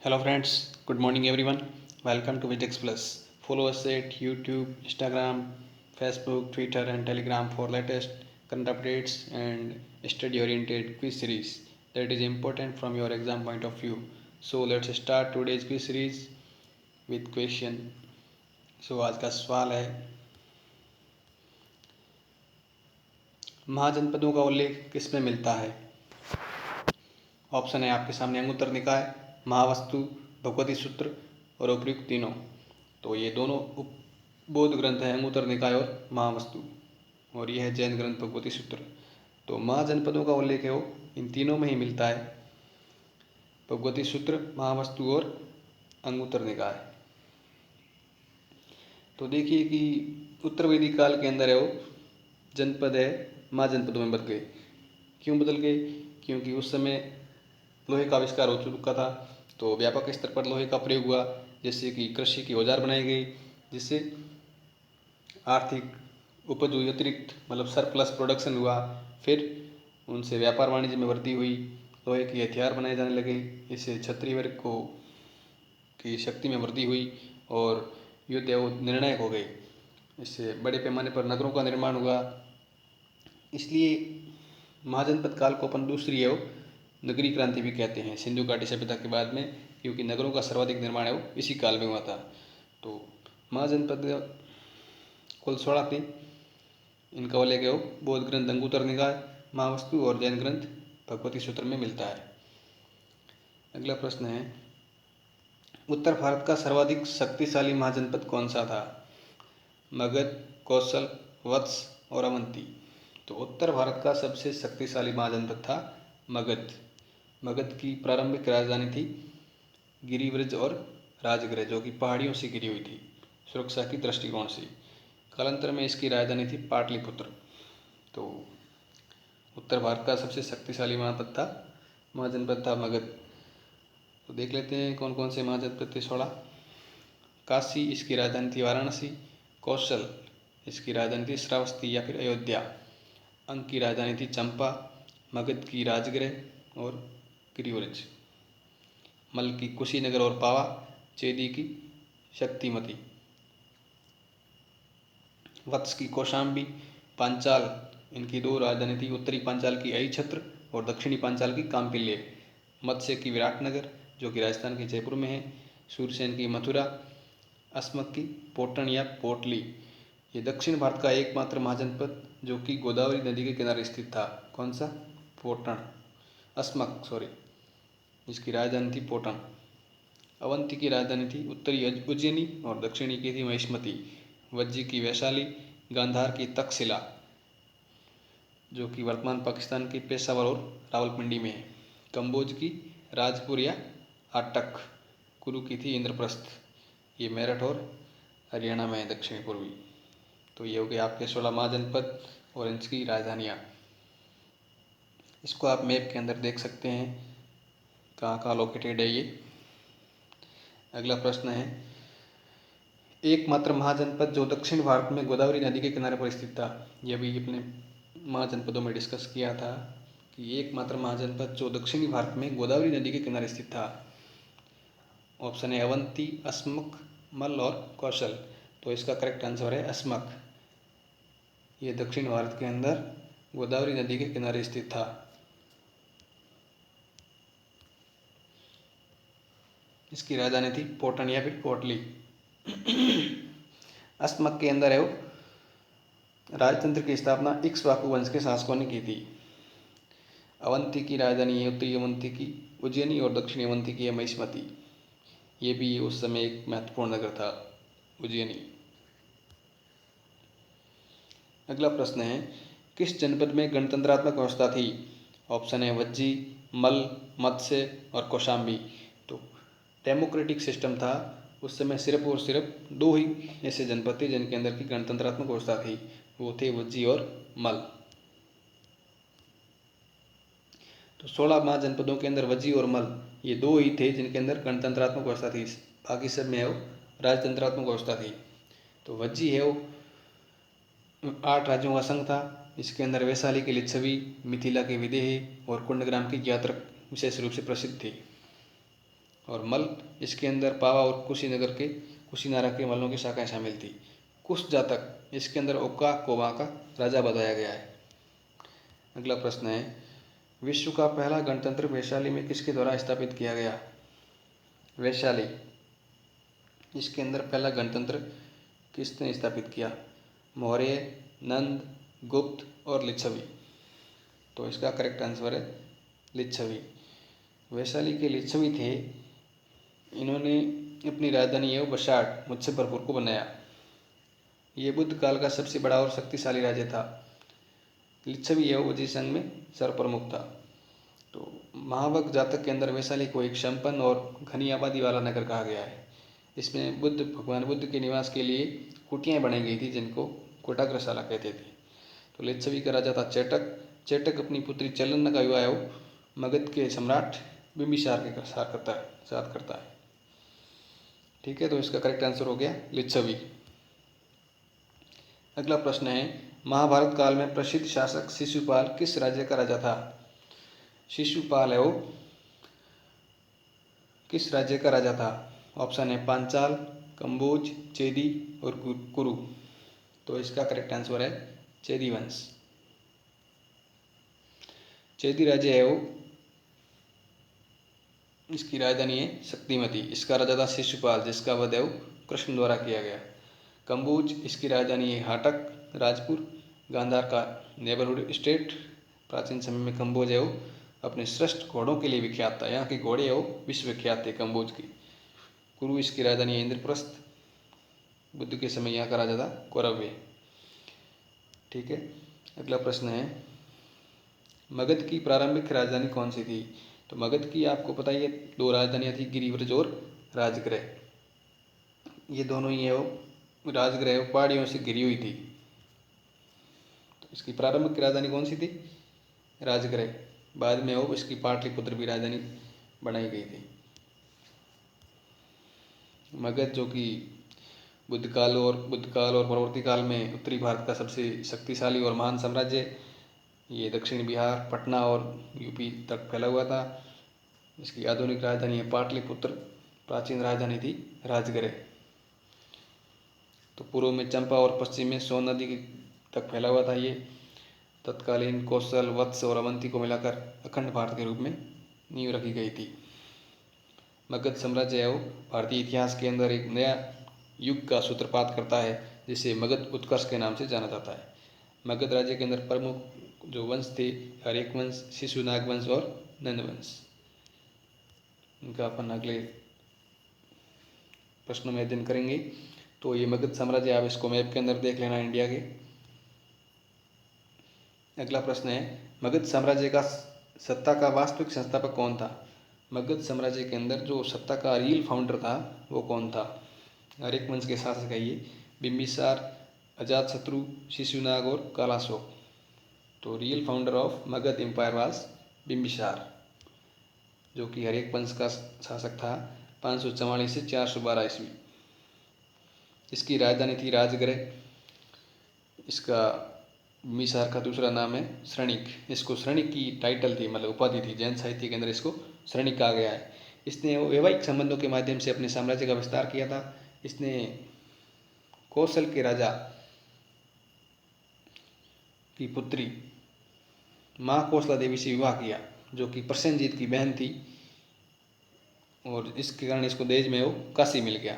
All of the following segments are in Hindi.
Hello friends, good morning everyone. Welcome to Vitex Plus. Follow us at YouTube, Instagram, Facebook, Twitter and Telegram for latest current updates and study oriented quiz series that is important from your exam point of view. So let's start today's quiz series with question. So आज का सवाल है महाजनपदों का उल्लेख किसमें मिलता है। ऑप्शन है आपके सामने अंगुत्तर निकाय, महावस्तु, भगवती सूत्र और उपयुक्त तीनों। तो ये दोनों उपबोध ग्रंथ है अंगुत्तर निकाय और महावस्तु, और यह है जैन ग्रंथ भगवती सूत्र। तो महाजनपदों का उल्लेख है वो इन तीनों में ही मिलता है, भगवती सूत्र, महावस्तु और अंगुत्तर निकाय। तो देखिए कि उत्तर वैदिक काल के अंदर है वो जनपद है महाजनपदों में बदल गए। क्यों बदल गए? क्योंकि उस समय लोहे का आविष्कार हो चुका था, तो व्यापक स्तर पर लोहे का प्रयोग हुआ, जैसे कि कृषि की औजार बनाई गई, जिससे आर्थिक उपज हुई, अतिरिक्त मतलब सरप्लस प्रोडक्शन हुआ। फिर उनसे व्यापार वाणिज्य में वृद्धि हुई, लोहे के हथियार बनाए जाने लगे, इससे क्षत्रिय वर्ग को की शक्ति में वृद्धि हुई और युद्ध एवं निर्णायक हो गए। इससे बड़े पैमाने पर नगरों का निर्माण हुआ। इसलिए महाजनपद काल को अपन दूसरी एवं नगरीय क्रांति भी कहते हैं, सिंधु घाटी सभ्यता के बाद में, क्योंकि नगरों का सर्वाधिक निर्माण है वो इसी काल में हुआ था। तो महाजनपद कुल 16 थे। इनका उल्लेख है वो बौद्ध ग्रंथ अंगुत्तर निकाय, महावस्तु और जैन ग्रंथ भगवती सूत्र में मिलता है। अगला प्रश्न है, उत्तर भारत का सर्वाधिक शक्तिशाली महाजनपद कौन सा था? मगध, कौशल, वत्स और अवंती। तो उत्तर भारत का सबसे शक्तिशाली महाजनपद था मगध। मगध की प्रारंभिक राजधानी थी गिरिव्रज और राजगृह, जो कि पहाड़ियों से घिरी हुई थी सुरक्षा की दृष्टिकोण से। कालांतर में इसकी राजधानी थी पाटलिपुत्र। तो उत्तर भारत का सबसे शक्तिशाली महाजनपद था मगध। तो देख लेते हैं कौन कौन से महाजनपद थे 16। काशी, इसकी राजधानी थी वाराणसी। कौशल, इसकी राजधानी थी श्रावस्ती या फिर अयोध्या। अंग की राजधानी थी चंपा। मगध की राजगृह और गिरिव्रज। मल की कुशीनगर और पावा। चेदी की शक्तिमती। वत्स की कौशाम्बी। पांचाल, इनकी दो राजधानी थी, उत्तरी पांचाल की अहिछत्र और दक्षिणी पांचाल की काम्पिल्य। मत्स्य की विराटनगर, जो कि राजस्थान के जयपुर में है। सूरसेन की मथुरा। अस्मक की पोटन या पोटली। ये दक्षिण भारत का एकमात्र महाजनपद जो कि गोदावरी नदी के किनारे स्थित था। कौन सा? पोटन, अस्मक सॉरी, इसकी राजधानी थी पोटन। अवंती की राजधानी थी उत्तरी उज्जैनी और दक्षिणी की थी महिष्मती। वज्जी की वैशाली। गांधार की तक्षशिला, जो कि वर्तमान पाकिस्तान की पेशावर और रावलपिंडी में है। कंबोज की राजपुर या आटक। कुरु की थी इंद्रप्रस्थ, ये मेरठ और हरियाणा में है, दक्षिणी पूर्वी। तो ये हो गए आपके 16 महाजनपद और इनकी राजधानियाँ। इसको आप मैप के अंदर देख सकते हैं कहाँ कहाँ लोकेटेड है ये। अगला प्रश्न है, एकमात्र महाजनपद जो दक्षिण भारत में गोदावरी नदी के किनारे पर स्थित था। यह भी अपने महाजनपदों में डिस्कस किया था कि एकमात्र महाजनपद जो दक्षिणी भारत में गोदावरी नदी के किनारे स्थित था। ऑप्शन है अवंती, अस्मक, मल और कौशल। तो इसका करेक्ट आंसर है अस्मक। ये दक्षिण भारत के अंदर गोदावरी नदी के किनारे स्थित था। इसकी राजधानी थी पोटन या फिर पोटली। अस्मक के अंदर है वो राजतंत्र की स्थापना इक्ष्वाकु वंश के शासकों ने की थी। अवंती की राजधानी है उत्तरी अवंती की उज्जैनी और दक्षिणी अवंती की है महिष्मती। ये भी उस समय एक महत्वपूर्ण नगर था उज्जैनी। अगला प्रश्न है, किस जनपद में गणतंत्रात्मक व्यवस्था थी? ऑप्शन है वज्जी, मल, मत्स्य और कौशाम्बी। तो डेमोक्रेटिक सिस्टम था उस समय। सिर्फ और सिर्फ दो ही ऐसे जनपद थे जिनके अंदर की गणतंत्रात्मक व्यवस्था थी, वो थे वज्जी और मल। तो 16 महाजनपदों के अंदर वज्जी और मल ये दो ही थे जिनके अंदर गणतंत्रात्मक व्यवस्था थी, बाकी सब में है वो राजतंत्रात्मक व्यवस्था थी। तो वज्जी है वो 8 राज्यों का संघ था। इसके अंदर वैशाली के लिच्छवी, मिथिला के विदेही और कुंडग्राम की ज्ञात्रक विशेष रूप से प्रसिद्ध थे। और मल, इसके अंदर पावा और कुशीनारा के मल्लों की शाखाएं शामिल थी। कुश जातक, इसके अंदर ओक्का को वहाँ का राजा बताया गया है। अगला प्रश्न है, विश्व का पहला गणतंत्र वैशाली में किसके द्वारा स्थापित किया गया? वैशाली, इसके अंदर पहला गणतंत्र किसने स्थापित किया? मौर्य, नंद, गुप्त और लिच्छवी। तो इसका करेक्ट आंसर है लिच्छवी। वैशाली के लिच्छवी थे। इन्होंने अपनी राजधानी एवं बसाठ मुजफ्फरपुर को बनाया। ये बुद्ध काल का सबसे बड़ा और शक्तिशाली राज्य था। लिच्छवी एवं वजीर संघ में सर्वप्रमुख था। तो महावक जातक के अंदर वैशाली को एक संपन्न और घनी आबादी वाला नगर कहा गया है। इसमें भगवान बुद्ध के निवास के लिए कुटियाएँ बनाई गई थी, जिनको कोटाग्रशाला कहते थे। तो लिच्छवी का राजा था चेटक। चेटक अपनी पुत्री चलन का विवाह मगध के सम्राट बिंबिसार के साथ करता है। ठीक है, तो इसका करेक्ट आंसर हो गया लिच्छवी। अगला प्रश्न है, महाभारत काल में प्रसिद्ध शासक शिशुपाल किस राज्य का राजा था? शिशुपाल है वो किस राज्य का राजा था? ऑप्शन है पांचाल, कंबोज, चेदी और कुरु। तो इसका करेक्ट आंसर है चेदी वंश। चेदी राज्य है वो, इसकी राजधानी है शक्तिमती। इसका राजा था शिशुपाल, जिसका वध है कृष्ण द्वारा किया गया। कंबोज, इसकी राजधानी है हाटक राजपुर, गांधार का नेबरहुड स्टेट। प्राचीन समय में कंबोज है वो अपने श्रेष्ठ घोड़ों के लिए विख्यात था। यहाँ के घोड़े है वो विश्व विख्यात थे कंबोज की। कुरु, इसकी राजधानी है इंद्रप्रस्थ। बुद्ध के समय यहाँ का राजा था कौरव्य। ठीक है, अगला प्रश्न है, मगध की प्रारंभिक राजधानी कौन सी थी? तो मगध की आपको पता ही है दो राजधानियाँ थी, गिरिव्रज और राजगृह। ये दोनों ही है वो राजगृह पहाड़ियों से घिरी हुई थी। तो इसकी प्रारंभिक राजधानी कौन सी थी? राजगृह। बाद में वो इसकी पाटलिपुत्र भी राजधानी बनाई गई थी। मगध जो कि बुद्ध काल और परवर्ती काल में उत्तरी भारत का सबसे शक्तिशाली और महान साम्राज्य, ये दक्षिण बिहार, पटना और यूपी तक फैला हुआ था। इसकी आधुनिक राजधानी है पाटलिपुत्र। प्राचीन राजधानी थी राजगृह। तो पूर्व में चंपा और पश्चिम में सोन नदी तक फैला हुआ था। ये तत्कालीन कौशल, वत्स और अवंती को मिलाकर अखंड भारत के रूप में नींव रखी गई थी। मगध साम्राज्य है वो भारतीय इतिहास के अंदर एक नया युग का सूत्रपात करता है, जिसे मगध उत्कर्ष के नाम से जाना जाता है। मगध राज्य के अंदर प्रमुख जो वंश थे, हरेक वंश, शिशुनाग वंश और नंद वंश। इनका अपन अगले प्रश्नों में अध्ययन करेंगे। तो ये मगध साम्राज्य, आप इसको मैप के अंदर देख लेना इंडिया के। अगला प्रश्न है, मगध साम्राज्य का सत्ता का वास्तविक संस्थापक कौन था? मगध साम्राज्य के अंदर जो सत्ता का रियल फाउंडर था वो कौन था? हरेक वंश के शासक है ये, बिंबिसार, अजातशत्रु, शिशुनाग और कालाशोक। तो real founder of Magadha empire was Bimbisara, जो कि हरेक वंश का शासक था 544 से 412 ईस्वी। इसकी राजधानी थी राजगृह। इसका बिंबिसार का दूसरा नाम है श्रणिक। इसको श्रणिक की टाइटल थी, मतलब उपाधि थी। जैन साहित्य के अंदर इसको श्रणिक कहा गया है। इसने वैवाहिक संबंधों के माध्यम से अपने साम्राज्य का विस्तार किया था। इसने कौशल के राजा की पुत्री माँ कौशला देवी से विवाह किया, जो कि प्रसेनजीत की बहन थी, और इसके कारण इसको दहेज में वो काशी मिल गया।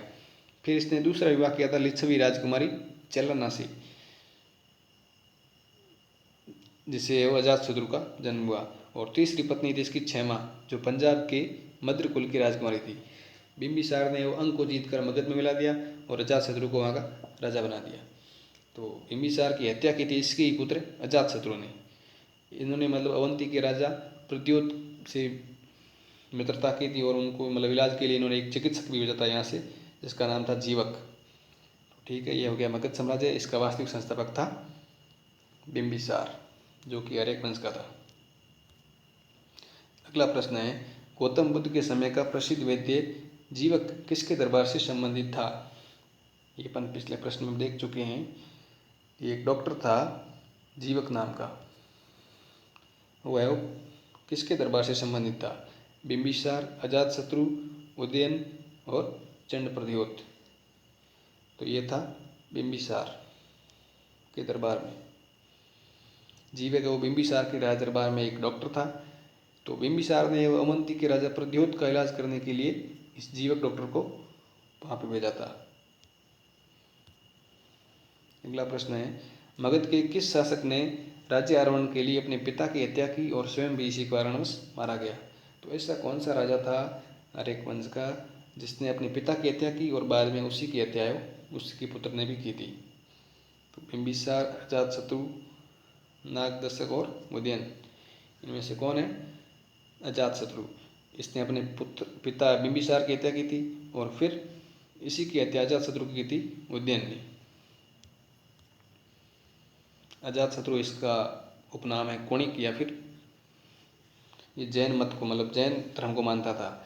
फिर इसने दूसरा विवाह किया था लिच्छवी राजकुमारी चलना से, जिससे वो अजातशत्रु का जन्म हुआ। और तीसरी पत्नी थी इसकी क्षमा, जो पंजाब के मद्र कुल की राजकुमारी थी। बिंबिसार ने वो अंक को जीतकर मगध में मिला दिया और अजातशत्रु को वहाँ का राजा बना दिया। तो बिंबिसार की हत्या की थी इसके ही पुत्र अजातशत्रु ने। इन्होंने मतलब अवंती के राजा प्रद्योत से मित्रता की थी, और उनको मतलब इलाज के लिए इन्होंने एक चिकित्सक भी भेजा था यहाँ से, जिसका नाम था जीवक। ठीक है, ये हो गया मगध साम्राज्य। इसका वास्तविक संस्थापक था बिंबिसार, जो कि हरेक वंश का था। अगला प्रश्न है, गौतम बुद्ध के समय का प्रसिद्ध वैद्य जीवक किसके दरबार से संबंधित था? ये अपन पिछले प्रश्न में देख चुके हैं। ये एक डॉक्टर था जीवक नाम का। वह किसके दरबार से संबंधित था? बिंबिसार, अजातशत्रु, उदयन और चंड प्रद्योत। तो ये था बिंबिसार के दरबार में। जीवक वो बिंबिसार के राज दरबार में एक डॉक्टर था। तो बिंबिसार ने अवंती के राजा प्रद्योत का इलाज करने के लिए इस जीवक डॉक्टर को वहाँ पे भेजा था। अगला प्रश्न है, मगध के किस शासक ने राज्य आरोहण के लिए अपने पिता की हत्या की और स्वयं भी इसी कारणवश मारा गया? तो ऐसा कौन सा राजा था आर्यक वंश का जिसने अपने पिता की हत्या की और बाद में उसी की हत्या उसके पुत्र ने भी की थी? तो बिंबिसार, अजातशत्रु, नागदर्शक और उदयन। इनमें से कौन है? अजातशत्रु। इसने अपने पिता बिंबिसार की हत्या की थी और फिर इसी की हत्या अजातशत्रु की थी उदयन ने। अजातशत्रु इसका उपनाम है कोणिक, या फिर ये जैन मत को मतलब जैन धर्म को मानता था।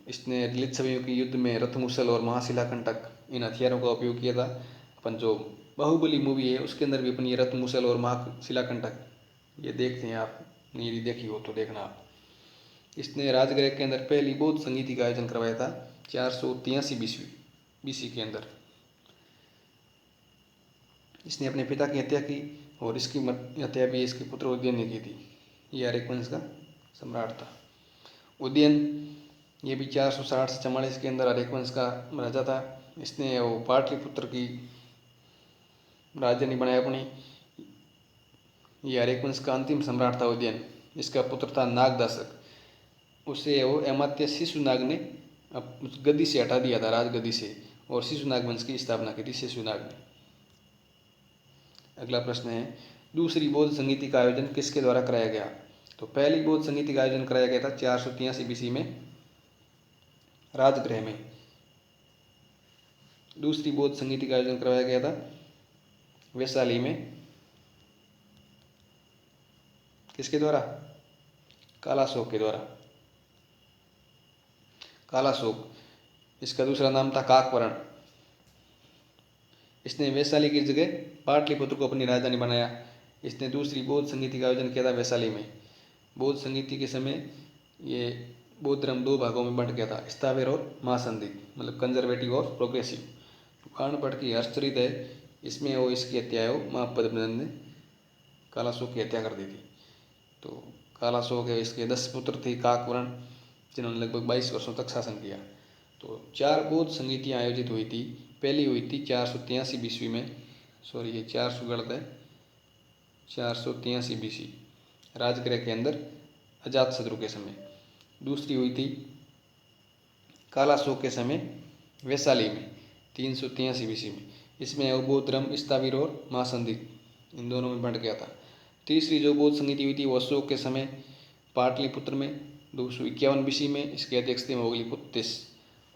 इसने लिच्छवियों के युद्ध में रथमुसल और महाशिलाकंटक इन हथियारों का उपयोग किया था। अपन जो बाहुबली मूवी है उसके अंदर भी अपन ये रथमुसल और महाशिलाकंटक ये देखते हैं, आप यदि देखी हो तो देखना आप। इसने राजगृह के अंदर पहली बौद्ध संगीति का आयोजन करवाया था 483 BC के अंदर। इसने अपने पिता की हत्या की और इसकी हत्या भी इसके पुत्र उदयन ने की थी। ये आर्यक वंश का सम्राट था। उदयन ये भी 460 से 44 के अंदर आर्यक वंश का राजा था। इसने वो पाटलिपुत्र की राजधानी बनाई अपनी। ये आर्यक वंश का अंतिम सम्राट था उदयन। इसका पुत्र था नागदासक। उसे वो अमात्य शिशुनाग ने उस गद्दी से हटा दिया था, राजगद्दी से, और शिशुनाग वंश की स्थापना की थी शिशुनाग ने। अगला प्रश्न है, दूसरी बौद्ध संगीति का आयोजन किसके द्वारा कराया गया? तो पहली बौद्ध संगीति का आयोजन कराया गया था 483 BC में राजगृह में। दूसरी बौद्ध संगीति का आयोजन करवाया गया था वैशाली में। किसके द्वारा? कालाशोक के द्वारा। कालाशोक, इसका दूसरा नाम था काकवर्ण। इसने वैशाली की जगह पाटलिपुत्र को अपनी राजधानी बनाया। इसने दूसरी बौद्ध संगीति का आयोजन किया था वैशाली में। बौद्ध संगीति के समय ये बौद्ध धर्म दो भागों में बंट गया था, स्थावर और महासंदिग्ध, मतलब कंजर्वेटिव और प्रोग्रेसिव। कारण पढ़ की आश्चर्य है इसमें वो इसकी हत्या है वो महापद्मनंद ने कालाशोक की हत्या कर दी थी। तो कालाशोक है, इसके 10 पुत्र थे काकवर्ण, जिन्होंने लगभग 22 वर्षों तक शासन किया। तो 4 बौद्ध संगीतियाँ आयोजित हुई थी। पहली हुई थी 483 BC में, सॉरी ये 400 गलत है, 483 BC राजगृह के अंदर अजातशत्रु के समय। दूसरी हुई थी कालाशोक के समय वैशाली में 383 BC में। इसमें वो बौद्ध धर्म स्थाविर और महासंदिग्ध इन दोनों में बंट गया था। तीसरी जो बौद्ध संगीति हुई थी वो अशोक के समय पाटलिपुत्र में 251 BC में, इसके अध्यक्ष थे मोगलीपुत्र।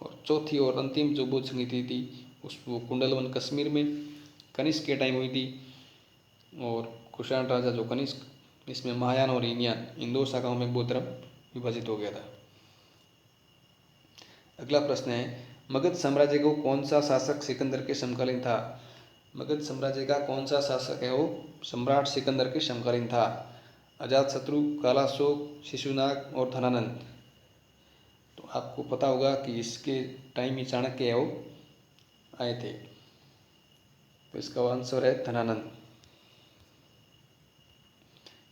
और चौथी और अंतिम जो बौद्ध संगीति थी वो कुंडलवन कश्मीर में कनिष्क के टाइम हुई थी। और कुषाण राजा जो कनिष्क, इसमें महायान और हीनयान इन दो शाखाओं में बौद्ध धर्म विभाजित हो गया था। अगला प्रश्न है, मगध साम्राज्य को कौन सा शासक सिकंदर के समकालीन था? मगध साम्राज्य का कौन सा शासक है वो सम्राट सिकंदर के समकालीन था? अजातशत्रु, कालाशोक, शिशुनाग और धनानंद। तो आपको पता होगा कि इसके टाइम ही चाणक्य है वो आए थे। तो इसका आंसर है धनानंद।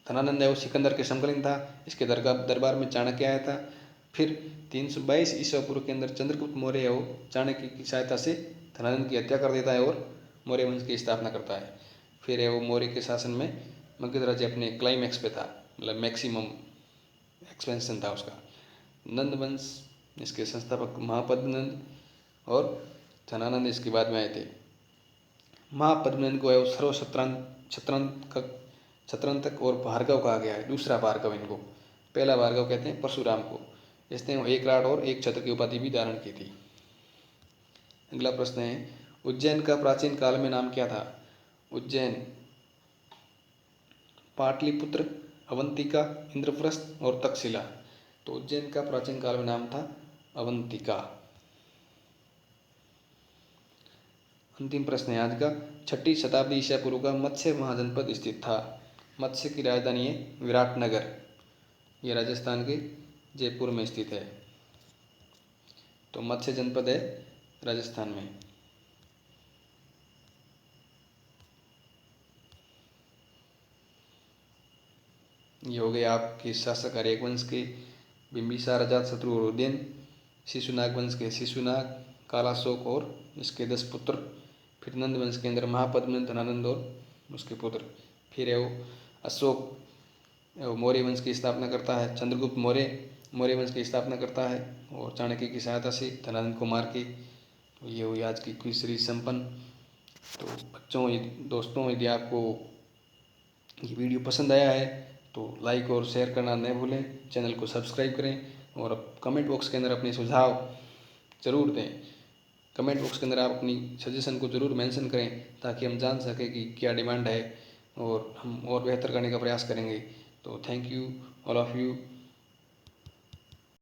धनानंद है वो सिकंदर के समकालीन था। इसके दरबार में चाणक्य आया था। फिर 322 ईसा पूर्व के अंदर चंद्रगुप्त मौर्य है वो चाणक्य की सहायता से धनानंद की हत्या कर देता है और मौर्य वंश की स्थापना करता है। फिर है वो मौर्य के शासन में मगध राज्य अपने क्लाइमैक्स पे था, मतलब मैक्सिमम एक्सपेंशन था उसका। नंद वंश, इसके संस्थापक महापद्मनंद और धनानंद इसके बाद में आए थे। महापद्मनंद को है वो छत्रांतक और भार्गव कहा गया है, दूसरा भार्गव इनको। पहला भार्गव कहते हैं परशुराम को। इसने एक राट और एक छत्र की उपाधि भी धारण की थी। अगला प्रश्न है, उज्जैन का प्राचीन काल में नाम क्या था? उज्जैन पाटलिपुत्र, अवंतिका, इंद्रप्रस्थ और तक्षशिला। तो उज्जैन का प्राचीन काल में नाम था अवंतिका। अंतिम प्रश्न है आज का, 6ठी शताब्दी ईसा पूर्व का मत्स्य महाजनपद स्थित था। मत्स्य की राजधानी है विराटनगर, ये राजस्थान के जयपुर में स्थित है। तो मत्स्य जनपद है राजस्थान में। ये हो गए आपके शासक आर्यक वंश के बिंबिसार, अजातशत्रु और उदयन। शिशुनाग वंश के शिशुनाग, कालाशोक और इसके 10 पुत्र। फिर नंद वंश के अंदर महापद्म, धनानंद और उसके पुत्र। फिर है वो अशोक, मौर्य वंश की स्थापना करता है। चंद्रगुप्त मौर्य वंश की स्थापना करता है और चाणक्य की सहायता से धनानंद को मार के। तो ये हुई आज की क्विज सीरीज संपन्न। तो बच्चों, दोस्तों, यदि आपको ये वीडियो पसंद आया है तो लाइक और शेयर करना न भूलें, चैनल को सब्सक्राइब करें और कमेंट बॉक्स के अंदर अपने सुझाव ज़रूर दें। कमेंट बॉक्स के अंदर आप अपनी सजेशन को ज़रूर मेंशन करें ताकि हम जान सकें कि क्या डिमांड है और हम और बेहतर करने का प्रयास करेंगे। तो thank you all of you.